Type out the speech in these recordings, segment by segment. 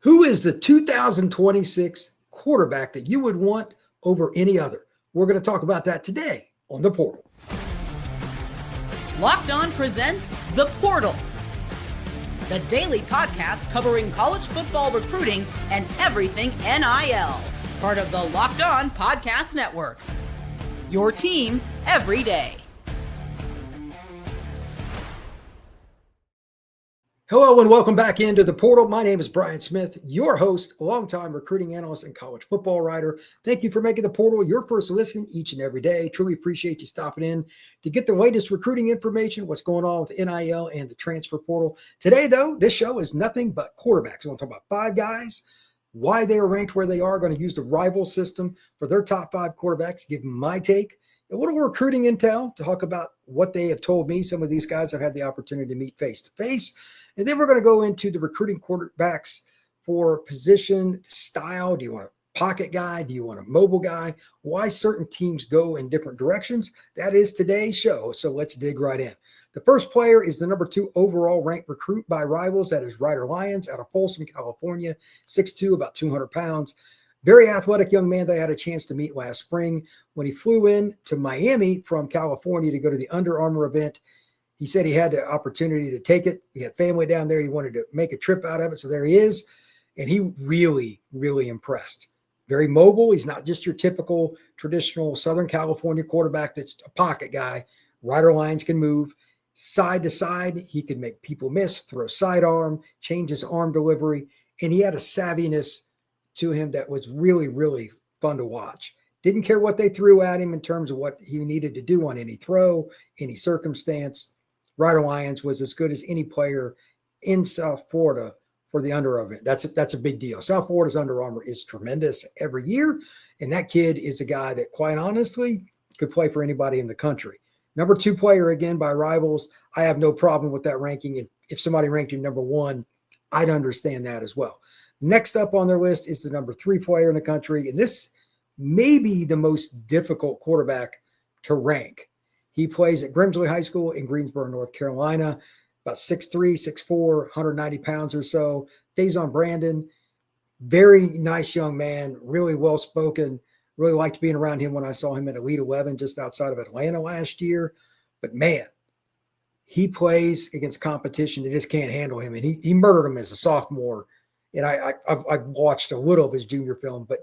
Who is the 2026 quarterback that you would want over any other? We're going to talk about that today on The Portal. Locked On presents The Portal, the daily podcast covering college football recruiting and everything NIL. Part of the Locked On Podcast Network. Your team every day. Hello and welcome back into The Portal. My name is Brian Smith, your host, longtime recruiting analyst and college football writer. Thank you for making The Portal your first listen each and every day. Truly appreciate you stopping in to get the latest recruiting information, what's going on with NIL and the transfer portal. Today, though, this show is nothing but quarterbacks. I want to talk about 5 guys, why they are ranked where they are. Going to use the rival system for their top 5 quarterbacks, give them my take, a little recruiting intel to talk about what they have told me. Some of these guys I've had the opportunity to meet face to face. And then we're going to go into the recruiting quarterbacks for position, style. Do you want a pocket guy? Do you want a mobile guy? Why certain teams go in different directions? That is today's show. So let's dig right in. The first player is the number 2 overall ranked recruit by Rivals. That is Ryder Lyons out of Folsom, California, 6'2", about 200 pounds. Very athletic young man that I had a chance to meet last spring when he flew in to Miami from California to go to the Under Armour event. He said he had the opportunity to take it. He had family down there. He wanted to make a trip out of it. So there he is. And he really, really impressed. Very mobile. He's not just your typical traditional Southern California quarterback that's a pocket guy. Ryder Lyons can move side to side. He could make people miss, throw sidearm, change his arm delivery. And he had a savviness to him that was really, really fun to watch. Didn't care what they threw at him in terms of what he needed to do on any throw, any circumstance. Ryder Lyons was as good as any player in South Florida for the Under Armour event. That's a big deal. South Florida's Under Armour is tremendous every year, and that kid is a guy that, quite honestly, could play for anybody in the country. Number 2 player, again, by Rivals. I have no problem with that ranking. If somebody ranked him number 1, I'd understand that as well. Next up on their list is the number 3 player in the country, and this may be the most difficult quarterback to rank. He plays at Grimsley High School in Greensboro, North Carolina, about 6'3", 6'4", 190 pounds or so. Faizon Brandon, very nice young man, really well-spoken. Really liked being around him when I saw him at Elite 11 just outside of Atlanta last year. But, man, he plays against competition that just can't handle him. And he murdered him as a sophomore. And I've watched a little of his junior film, but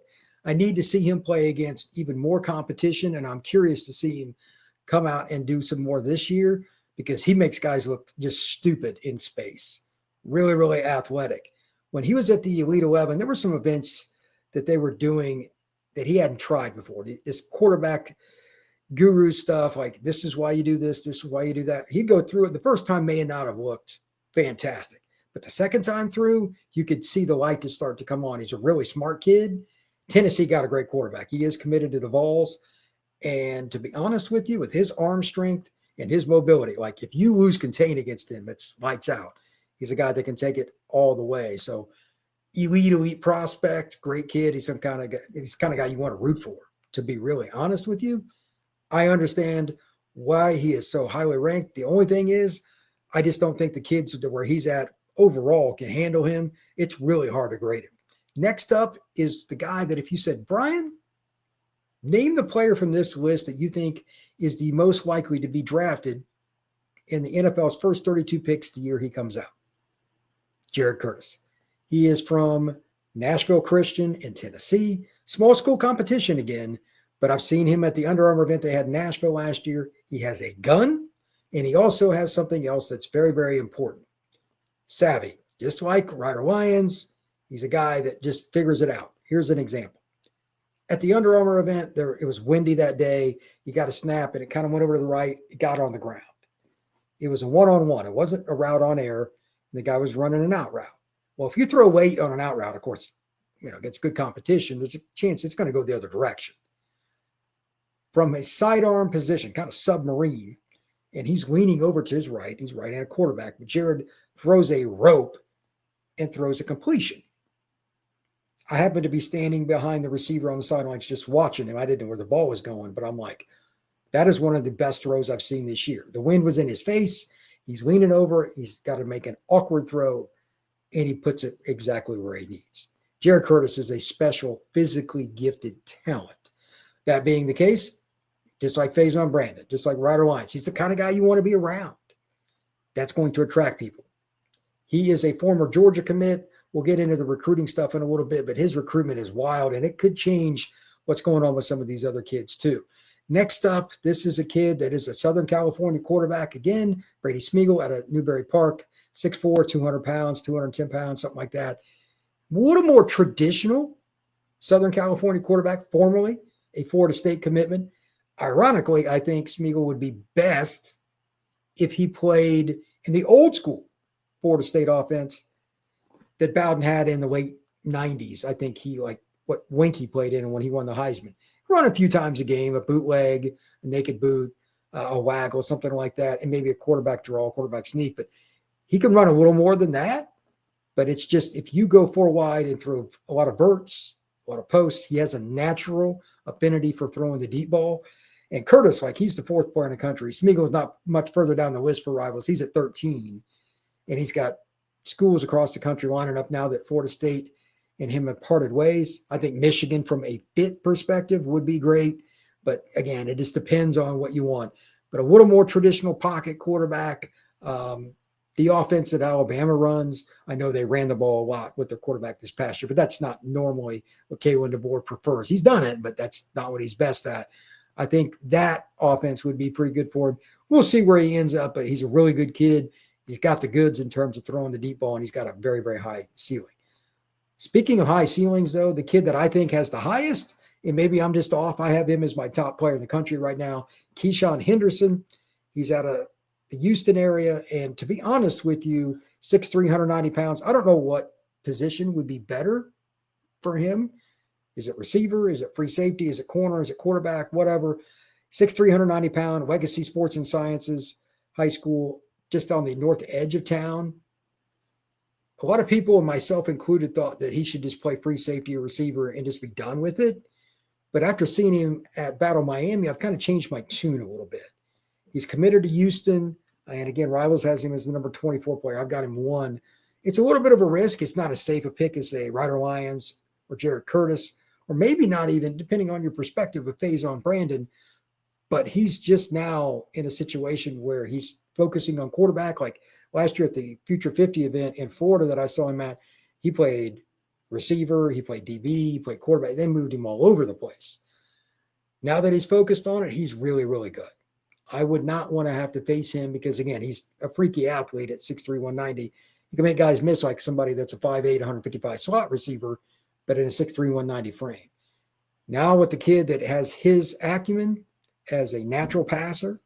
I need to see him play against even more competition, and I'm curious to see him come out and do some more this year because he makes guys look just stupid in space. Really, really athletic. When he was at the Elite 11, there were some events that they were doing that he hadn't tried before. This quarterback guru stuff, like this is why you do this is why you do that. He'd go through it. The first time may not have looked fantastic, but the second time through, you could see the light to start to come on. He's a really smart kid. Tennessee got a great quarterback. He is committed to the Vols. And to be honest with you, with his arm strength and his mobility, like if you lose contain against him, it's lights out. He's a guy that can take it all the way. So elite prospect, great kid. He's the kind of guy you want to root for, to be really honest with you. I understand why he is so highly ranked. The only thing is, I just don't think the kids where he's at overall can handle him. It's really hard to grade him. Next up is the guy that if you said, Brian, name the player from this list that you think is the most likely to be drafted in the NFL's first 32 picks the year he comes out. Jared Curtis. He is from Nashville Christian in Tennessee. Small school competition again, but I've seen him at the Under Armour event they had in Nashville last year. He has a gun, and he also has something else that's very, very important. Savvy. Just like Ryder Lyons, he's a guy that just figures it out. Here's an example. At the Under Armour event, it was windy that day. He got a snap, and it kind of went over to the right. It got on the ground. It was a one-on-one. It wasn't a route on air, and the guy was running an out route. Well, if you throw weight on an out route, of course, against good competition, there's a chance it's going to go the other direction. From a sidearm position, kind of submarine, and he's leaning over to his right. He's right-handed quarterback, but Jared throws a rope and throws a completion. I happened to be standing behind the receiver on the sidelines just watching him. I didn't know where the ball was going, but I'm like, that is one of the best throws I've seen this year. The wind was in his face. He's leaning over. He's got to make an awkward throw. and he puts it exactly where he needs. Jared Curtis is a special, physically gifted talent. That being the case, just like Faizon Brandon, just like Ryder Lyons, he's the kind of guy you want to be around. That's going to attract people. He is a former Georgia commit. We'll get into the recruiting stuff in a little bit, but his recruitment is wild, and it could change what's going on with some of these other kids too. Next up, this is a kid that is a Southern California quarterback. Again, Brady Smigiel out of Newberry Park, 6'4", 200 pounds, 210 pounds, something like that. A little more traditional Southern California quarterback, formerly a Florida State commitment. Ironically, I think Smigiel would be best if he played in the old school Florida State offense that Bowden had in the late 90s. I think he, like what Winky played in when he won the Heisman. Run a few times a game, a bootleg, a naked boot, a waggle, something like that, and maybe a quarterback draw, quarterback sneak. But he can run a little more than that. But it's just if you go four wide and throw a lot of verts, a lot of posts, he has a natural affinity for throwing the deep ball. And Curtis, like he's the fourth player in the country. Smigiel is not much further down the list for rivals. He's at 13. And he's got schools across the country lining up now that Florida State and him have parted ways. I think Michigan from a fit perspective would be great. But again, it just depends on what you want. But a little more traditional pocket quarterback. The offense that Alabama runs, I know they ran the ball a lot with their quarterback this past year, but that's not normally what Keisean DeBoer prefers. He's done it, but that's not what he's best at. I think that offense would be pretty good for him. We'll see where he ends up, but he's a really good kid. He's got the goods in terms of throwing the deep ball, and he's got a very, very high ceiling. Speaking of high ceilings, though, the kid that I think has the highest, and maybe I'm just off, I have him as my top player in the country right now, Keisean Henderson. He's out of the Houston area, and to be honest with you, 6'3", 190 pounds, I don't know what position would be better for him. Is it receiver? Is it free safety? Is it corner? Is it quarterback? Whatever. 6'3", 190 pound, Legacy Sports and Sciences High School, just on the north edge of town. A lot of people, and myself included, thought that he should just play free safety or receiver and just be done with it. But after seeing him at Battle Miami, I've kind of changed my tune a little bit. He's committed to Houston. And again, Rivals has him as the number 24 player. I've got him 1. It's a little bit of a risk. It's not as safe a pick as, say, Ryder Lyons or Jared Curtis, or maybe not even, depending on your perspective, of Faizon Brandon. But he's just now in a situation where he's focusing on quarterback. Like last year at the Future 50 event in Florida that I saw him at, he played receiver, he played DB, he played quarterback. They moved him all over the place. Now that he's focused on it, he's really, really good. I would not want to have to face him because, again, he's a freaky athlete at 6'3", 190. He can make guys miss like somebody that's a 5'8", 155 slot receiver, but in a 6'3", 190 frame. Now with the kid that has his acumen as a natural passer,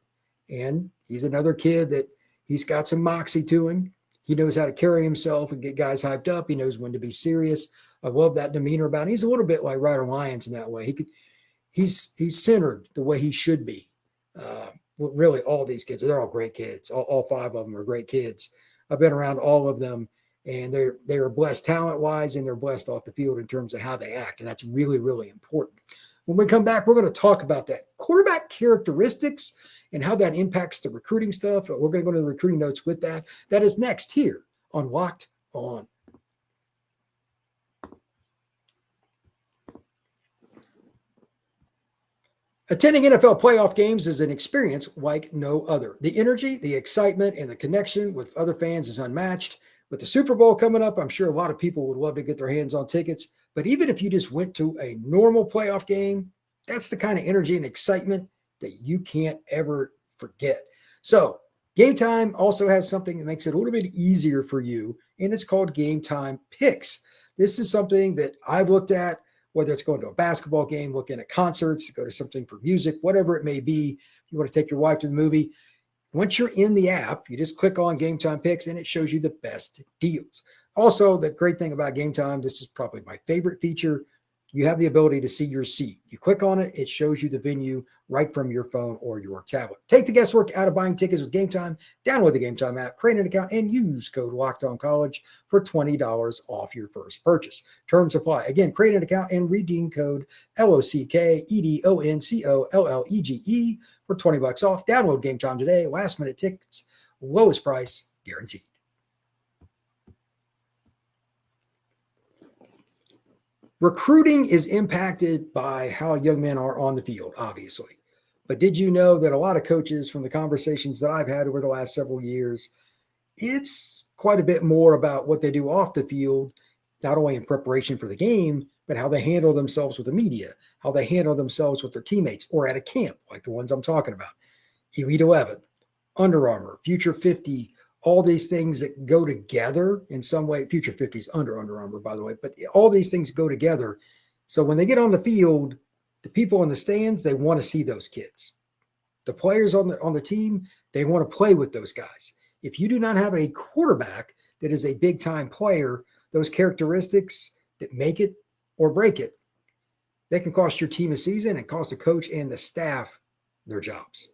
and he's another kid that he's got some moxie to him. He knows how to carry himself and get guys hyped up. He knows when to be serious. I love that demeanor about him. He's a little bit like Ryder Lyons in that way. He's centered the way he should be. Really, all these kids, they're all great kids. All 5 of them are great kids. I've been around all of them, and they are blessed talent-wise, and they're blessed off the field in terms of how they act, and that's really, really important. When we come back, we're going to talk about that quarterback characteristics and how that impacts the recruiting stuff. We're going to go to the recruiting notes with that. That is next here on Locked On. Attending NFL playoff games is an experience like no other. The energy, the excitement, and the connection with other fans is unmatched. With the Super Bowl coming up, I'm sure a lot of people would love to get their hands on tickets. But even if you just went to a normal playoff game, that's the kind of energy and excitement that you can't ever forget. So Game Time also has something that makes it a little bit easier for you, and it's called Game Time Picks. This is something that I've looked at, whether it's going to a basketball game, looking at concerts, go to something for music, whatever it may be. If you want to take your wife to the movie, once you're in the app, you just click on Game Time Picks, and it shows you the best deals. Also, the great thing about Game Time, this is probably my favorite feature, you have the ability to see your seat. You click on it, it shows you the venue right from your phone or your tablet. Take the guesswork out of buying tickets with Game Time. Download the Game Time app, create an account, and use code LOCKEDONCollege for $20 off your first purchase. Terms apply. Again, create an account and redeem code LOCKEDONCOLLEGE for $20 off. Download Game Time today. Last minute tickets, lowest price guaranteed. Recruiting is impacted by how young men are on the field, obviously. But did you know that a lot of coaches, from the conversations that I've had over the last several years, it's quite a bit more about what they do off the field, not only in preparation for the game, but how they handle themselves with the media, how they handle themselves with their teammates or at a camp, like the ones I'm talking about. Elite 11, Under Armour, Future 50, all these things that go together in some way. Future 50 is Under Armour, by the way, but all these things go together. So when they get on the field, the people in the stands, they want to see those kids. The players on the team, they want to play with those guys. If you do not have a quarterback that is a big-time player, those characteristics that make it or break it, they can cost your team a season and cost the coach and the staff their jobs.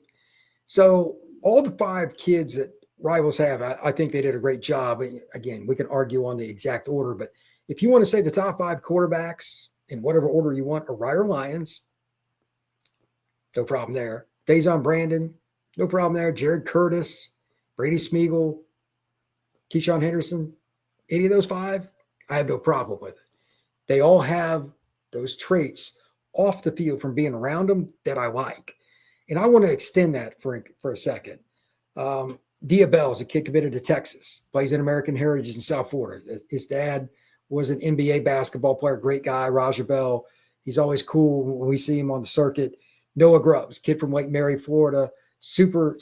So all the 5 kids that Rivals have, I think they did a great job. Again, we can argue on the exact order, but if you want to say the top 5 quarterbacks in whatever order you want are Ryder Lyons, no problem there. Faizon Brandon, no problem there. Jared Curtis, Brady Smigiel, Keisean Henderson, any of those 5, I have no problem with it. They all have those traits off the field from being around them that I like. And I want to extend that for a second. Diabell is a kid committed to Texas, plays in American Heritage in South Florida. His dad was an NBA basketball player, great guy, Raja Bell. He's always cool when we see him on the circuit. Noah Grubbs, kid from Lake Mary, Florida, super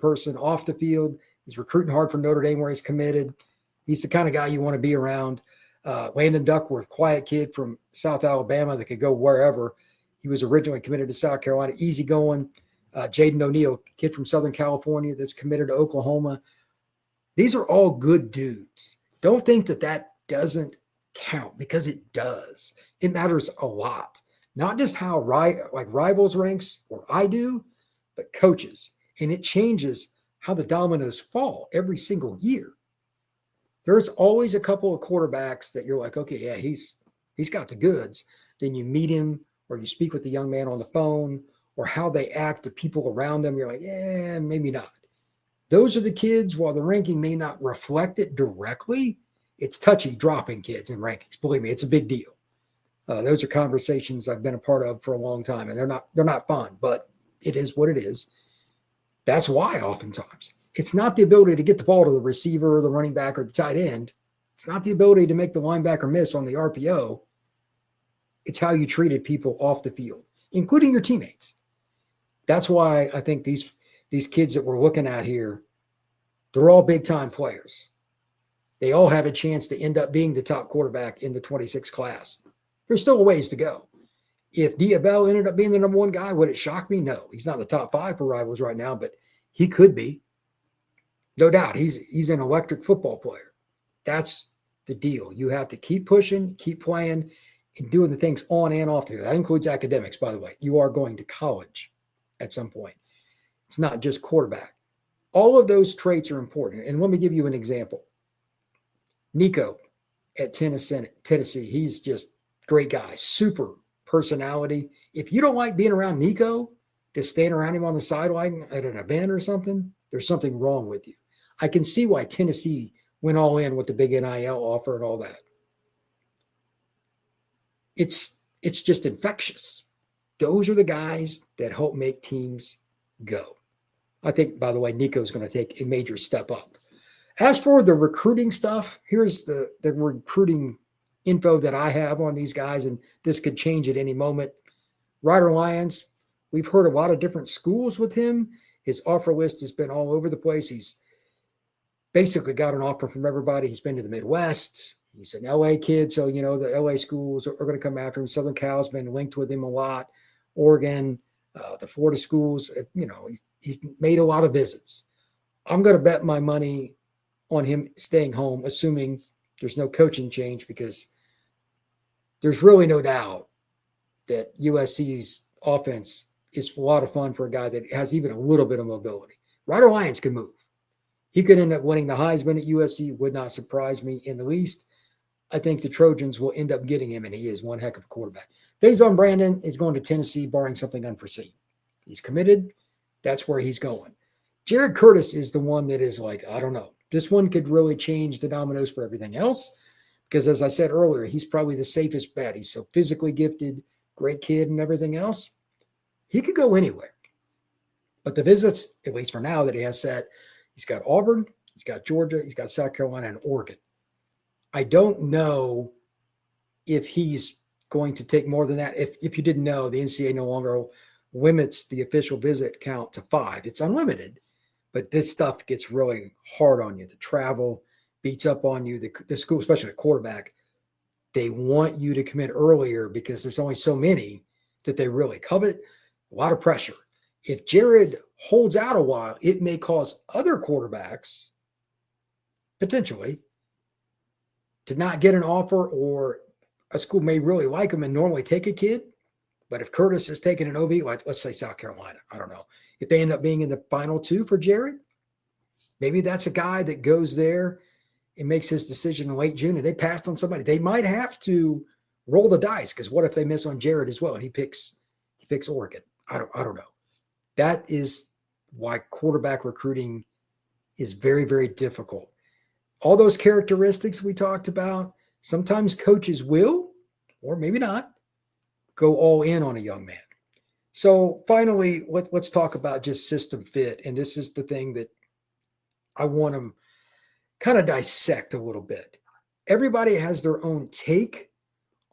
person off the field. He's recruiting hard for Notre Dame where he's committed. He's the kind of guy you want to be around. Landon Duckworth, quiet kid from South Alabama that could go wherever. He was originally committed to South Carolina, easygoing. Jaden O'Neal, kid from Southern California that's committed to Oklahoma. These are all good dudes. Don't think that doesn't count, because it does. It matters a lot. Not just how Rivals ranks or I do, but coaches. And it changes how the dominoes fall every single year. There's always a couple of quarterbacks that you're like, okay, yeah, he's got the goods. Then you meet him or you speak with the young man on the phone, or how they act to people around them. You're like, yeah, maybe not. Those are the kids, while the ranking may not reflect it directly, it's touchy dropping kids in rankings. Believe me, it's a big deal. Those are conversations I've been a part of for a long time, and they're not fun, but it is what it is. That's why oftentimes it's not the ability to get the ball to the receiver or the running back or the tight end. It's not the ability to make the linebacker miss on the RPO. It's how you treated people off the field, including your teammates. That's why I think these kids that we're looking at here, they're all big-time players. They all have a chance to end up being the top quarterback in the 26 class. There's still a ways to go. If Diabell ended up being the number 1 guy, would it shock me? No. He's not in the top 5 for Rivals right now, but he could be. No doubt. He's an electric football player. That's the deal. You have to keep pushing, keep playing, and doing the things on and off the field. That includes academics, by the way. You are going to college at some point. It's not just quarterback. All of those traits are important. And let me give you an example. Nico at Tennessee, he's just great guy, super personality. If you don't like being around Nico, just staying around him on the sideline at an event or something, there's something wrong with you. I can see why Tennessee went all in with the big NIL offer and all that. It's just infectious. Those are the guys that help make teams go. I think, by the way, Nico's going to take a major step up. As for the recruiting stuff, here's the recruiting info that I have on these guys, and this could change at any moment. Ryder Lyons, we've heard a lot of different schools with him. His offer list has been all over the place. He's basically got an offer from everybody. He's been to the Midwest. He's an LA kid, so, the LA schools are going to come after him. Southern Cal's been linked with him a lot. Oregon, the Florida schools, he's made a lot of visits. I'm going to bet my money on him staying home, assuming there's no coaching change, because there's really no doubt that USC's offense is a lot of fun for a guy that has even a little bit of mobility. Ryder Lyons can move. He could end up winning the Heisman at USC. Would not surprise me in the least. I think the Trojans will end up getting him, and he is one heck of a quarterback. Faizon Brandon is going to Tennessee, barring something unforeseen. He's committed. That's where he's going. Jared Curtis is the one that is like, I don't know. This one could really change the dominoes for everything else. Because as I said earlier, he's probably the safest bet. He's so physically gifted, great kid and everything else. He could go anywhere. But the visits, at least for now that he has set, he's got Auburn, he's got Georgia, he's got South Carolina and Oregon. I don't know if he's going to take more than that. If you didn't know, the NCAA no longer limits the official visit count to 5. It's unlimited, but this stuff gets really hard on you. The travel beats up on you. The school, especially the quarterback, they want you to commit earlier because there's only so many that they really covet. A lot of pressure. If Jared holds out a while, it may cause other quarterbacks potentially to not get an offer, or a school may really like him and normally take a kid. But if Curtis is taking an OB, like let's say South Carolina, I don't know, if they end up being in the final 2 for Jared, maybe that's a guy that goes there and makes his decision in late June and they passed on somebody. They might have to roll the dice, because what if they miss on Jared as well and he picks Oregon? I don't know. That is why quarterback recruiting is very, very difficult. All those characteristics we talked about, sometimes coaches will, or maybe not, go all in on a young man. So finally, let's talk about just system fit. And this is the thing that I want to kind of dissect a little bit. Everybody has their own take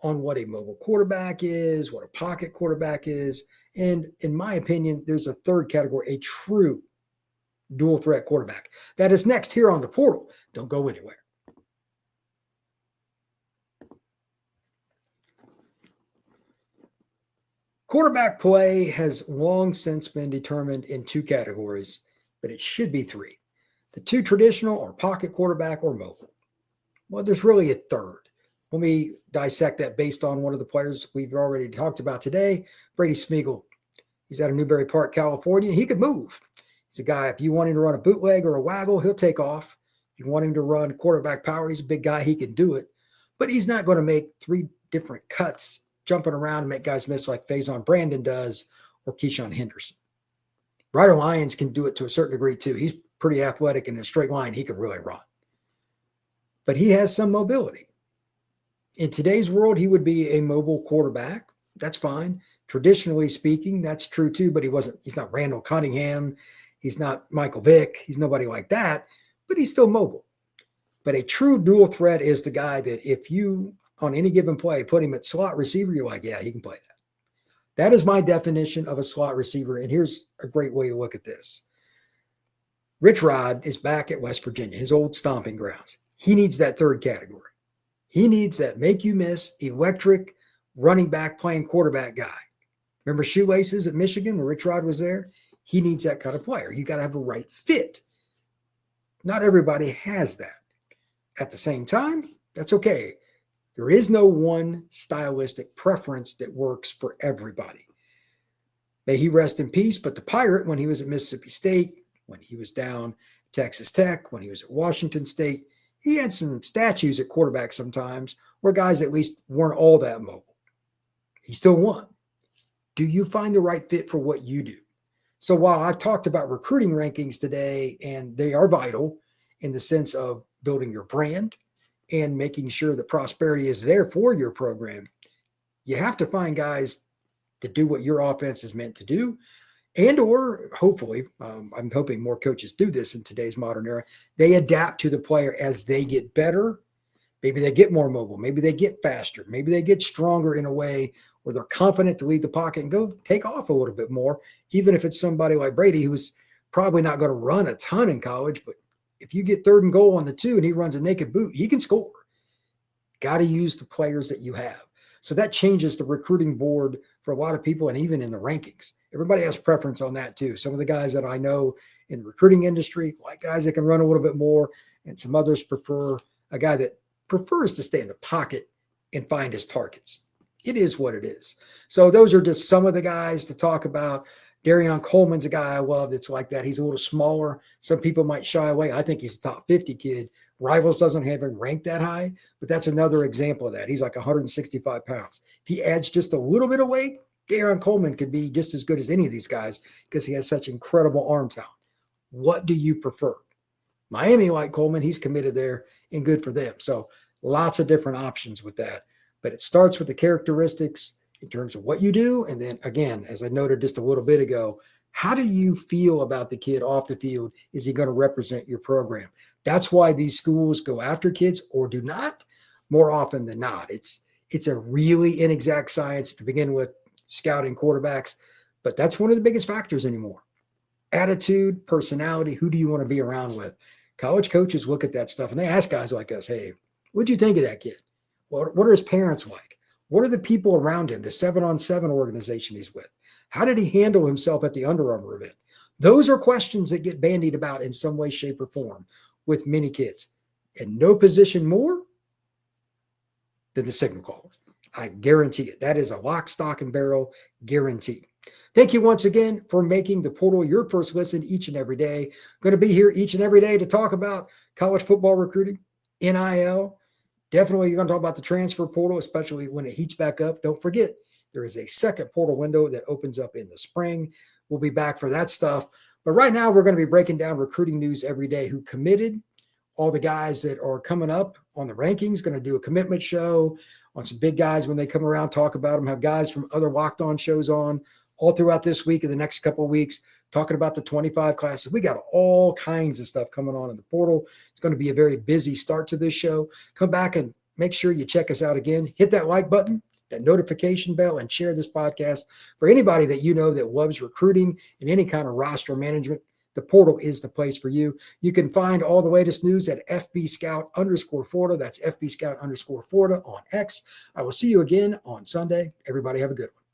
on what a mobile quarterback is, what a pocket quarterback is. And in my opinion, there's a third category, a true dual threat quarterback. That is next here on the portal. Don't go anywhere. Quarterback play has long since been determined in 2 categories, but it should be 3. The 2 traditional are pocket quarterback or mobile. Well, there's really a third. Let me dissect that based on one of the players we've already talked about today, Brady Smigiel. He's out of Newberry Park, California. He could move. He's a guy, if you want him to run a bootleg or a waggle, he'll take off. If you want him to run quarterback power, he's a big guy. He can do it. But he's not going to make 3 different cuts jumping around and make guys miss like Faizon Brandon does, or Keisean Henderson. Ryder Lyons can do it to a certain degree too. He's pretty athletic, and in a straight line, he can really run. But he has some mobility. In today's world, he would be a mobile quarterback. That's fine. Traditionally speaking, that's true too, but he's not Randall Cunningham. He's not Michael Vick. He's nobody like that, but he's still mobile. But a true dual threat is the guy that if you, on any given play, put him at slot receiver, you're like, yeah, he can play that. That is my definition of a slot receiver. And here's a great way to look at this. Rich Rod is back at West Virginia, his old stomping grounds. He needs that third category. He needs that make you miss, electric, running back, playing quarterback guy. Remember Shoelaces at Michigan when Rich Rod was there? He needs that kind of player. You got to have a right fit. Not everybody has that. At the same time, that's okay. There is no one stylistic preference that works for everybody. May he rest in peace, but the Pirate, when he was at Mississippi State, when he was down Texas Tech, when he was at Washington State, he had some statues at quarterback sometimes where guys at least weren't all that mobile. He still won. Do you find the right fit for what you do? So while I've talked about recruiting rankings today, and they are vital in the sense of building your brand and making sure that prosperity is there for your program, you have to find guys to do what your offense is meant to do. And or hopefully, I'm hoping more coaches do this in today's modern era, they adapt to the player as they get better. Maybe they get more mobile. Maybe they get faster. Maybe they get stronger in a way where they're confident to leave the pocket and go take off a little bit more, even if it's somebody like Brady, who's probably not going to run a ton in college. But if you get 3rd and goal on the 2 and he runs a naked boot, he can score. Got to use the players that you have. So that changes the recruiting board for a lot of people, and even in the rankings. Everybody has preference on that too. Some of the guys that I know in the recruiting industry like guys that can run a little bit more, and some others prefer a guy that prefers to stay in the pocket and find his targets. It is what it is. So those are just some of the guys to talk about. Darion Coleman's a guy I love that's like that. He's a little smaller. Some people might shy away. I think he's a top 50 kid. Rivals doesn't have him ranked that high, but that's another example of that. He's like 165 pounds. If he adds just a little bit of weight, Darion Coleman could be just as good as any of these guys because he has such incredible arm talent. What do you prefer? Miami like Coleman. He's committed there and good for them. So Lots of different options with that. But it starts with the characteristics in terms of what you do. And then again, as I noted just a little bit ago, how do you feel about the kid off the field? Is he going to represent your program? That's why these schools go after kids or do not more often than not. It's a really inexact science to begin with, scouting quarterbacks, but that's one of the biggest factors anymore. Attitude, personality, who do you want to be around with? College coaches look at that stuff and they ask guys like us, hey, what'd you think of that kid? What are his parents like? What are the people around him, the 7-on-7 organization he's with? How did he handle himself at the Under Armour event? Those are questions that get bandied about in some way, shape, or form with many kids. And no position more than the signal caller. I guarantee it. That is a lock, stock, and barrel guarantee. Thank you once again for making the portal your first listen each and every day. Going to be here each and every day to talk about college football recruiting, NIL. Definitely you're going to talk about the transfer portal, especially when it heats back up. Don't forget, there is a second portal window that opens up in the spring. We'll be back for that stuff. But right now, we're going to be breaking down recruiting news every day, who committed, all the guys that are coming up on the rankings, going to do a commitment show on some big guys when they come around, talk about them, have guys from other Locked On shows on all throughout this week and the next couple of weeks, talking about the 25 classes. We got all kinds of stuff coming on in the portal. It's going to be a very busy start to this show. Come back and make sure you check us out again. Hit that like button, that notification bell, and share this podcast for anybody that you know that loves recruiting and any kind of roster management. The portal is the place for you. You can find all the latest news at FB_Scout_Florida. That's FB_Scout_Florida on X. I will see you again on Sunday. Everybody have a good one.